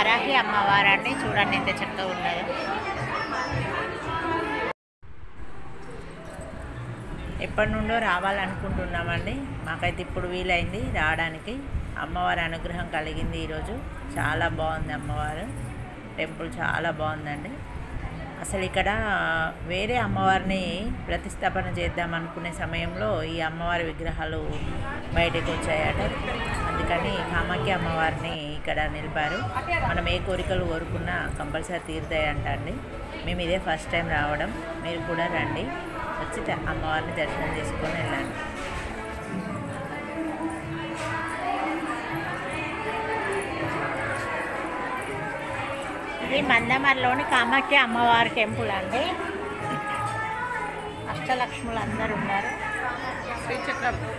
వరాహి అమ్మవారండి. చూడండి ఎంత చక్కగా ఉన్నదో. ఎప్పటి నుండో రావాలనుకుంటున్నామండి. మాకైతే ఇప్పుడు వీలైంది రావడానికి. అమ్మవారి అనుగ్రహం కలిగింది ఈరోజు. చాలా బాగుంది అమ్మవారు టెంపుల్, చాలా బాగుందండి. అసలు ఇక్కడ వేరే అమ్మవారిని ప్రతిష్టాపన చేద్దాం అనుకునే సమయంలో ఈ అమ్మవారి విగ్రహాలు బయటకు వచ్చాయట. అందుకని కామాఖ్య అమ్మవారిని ఇక్కడ నిలిపారు. మనం ఏ కోరికలు కోరుకున్నా కంపల్సరీ తీరుతాయంట అండి. మేము ఇదే ఫస్ట్ టైం రావడం. మీరు కూడా రండి, వచ్చి అమ్మవారిని దర్శనం చేసుకొని వెళ్ళండి. ఇది మందమర్లోని కామాఖ్య అమ్మవారి టెంపుల్ అండి. అష్టలక్ష్ములు అందరు ఉన్నారు. శ్రీచక్రము